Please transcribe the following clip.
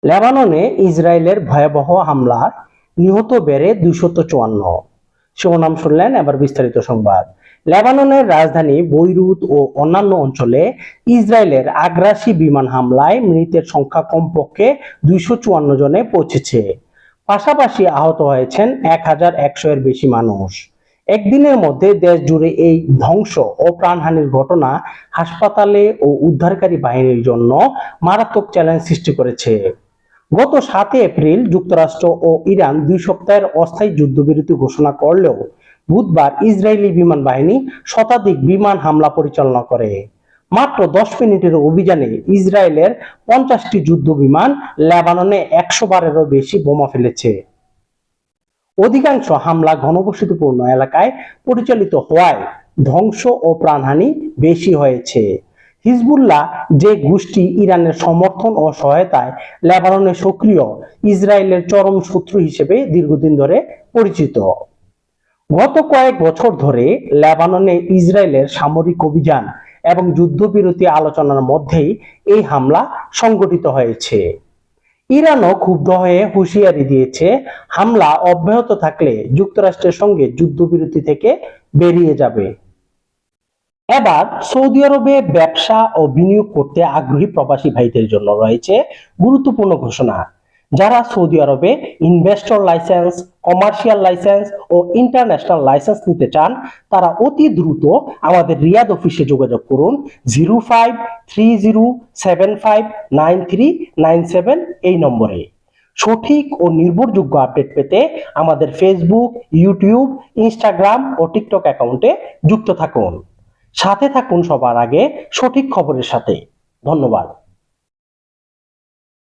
লেবাননে ইসরায়েলের ভয়াবহ হামলায় নিহত বেড়ে 254। শিরোনাম শুনলেন, এবার বিস্তারিত সংবাদ। লেবাননের রাজধানী বৈরুত ও অন্যান্য অঞ্চলে ইসরায়েলের আগ্রাসী বিমান হামলায় মৃতের সংখ্যা কমপক্ষে 254 জনে পৌঁছেছে। পাশাপাশি আহত হয়েছেন 1100 এর বেশি মানুষ। একদিনের মধ্যে দেশ জুড়ে এই ধ্বংস ও প্রাণহানির ঘটনা হাসপাতালে ও উদ্ধারকারী বাহিনীর জন্য মারাত্মক চ্যালেঞ্জ সৃষ্টি করেছে। গত 7 এপ্রিল যুক্তরাষ্ট্র ও ইরান 2 সপ্তাহের অস্থায়ী যুদ্ধবিরতি ঘোষণা করলেও বুধবার ইসরায়েলি বিমান বাহিনী শতাধিক বিমান হামলা পরিচালনা করে। মাত্র 10 মিনিটের অভিযানে ইসরায়েলের 50টি যুদ্ধ বিমান লেবাননে 100 বারেরও বেশি বোমা ফেলেছে। অধিকাংশ হামলা ঘনবসতিপূর্ণ এলাকায় পরিচালিত হওয়ায় ধ্বংস ও প্রাণহানি বেশি হয়েছে। হিজবুল্লাহ, যে গোষ্ঠী ইরানের সমর্থন ও সহায়তায় লেবাননে সক্রিয়, ইসরায়েলের চরম শত্রু হিসেবে দীর্ঘদিন ধরে পরিচিত। গত কয়েক বছর ধরে লেবাননে ইসরায়েলের সামরিক অভিযান এবং যুদ্ধবিরতি আলোচনার মধ্যেই এই হামলা সংঘটিত হয়েছে। ইরানও ক্ষুব্ধ হয়ে হুঁশিয়ারি দিয়েছে, হামলা অব্যাহত থাকলে যুক্তরাষ্ট্রের সঙ্গে যুদ্ধবিরতি থেকে বেরিয়ে যাবে। এবার সৌদি আরবে ব্যবসা ও বিনিয়োগ করতে আগ্রহী প্রবাসী ভাইদের জন্য রয়েছে গুরুত্বপূর্ণ ঘোষণা। যারা সৌদি আরবে ইনভেস্টর লাইসেন্স, কমার্শিয়াল লাইসেন্স ও ইন্টারন্যাশনাল লাইসেন্স নিতে চান, তারা অতি দ্রুত আমাদের রিয়াদ অফিসে যোগাযোগ করুন 0530759397 এই নম্বরে। সঠিক ও নির্ভরযোগ্য আপডেট পেতে আমাদের ফেসবুক, ইউটিউব, ইনস্টাগ্রাম ও টিকটক অ্যাকাউন্টে যুক্ত থাকুন। সাথে থাকুন সবার আগে সঠিক খবরের সাথে। ধন্যবাদ।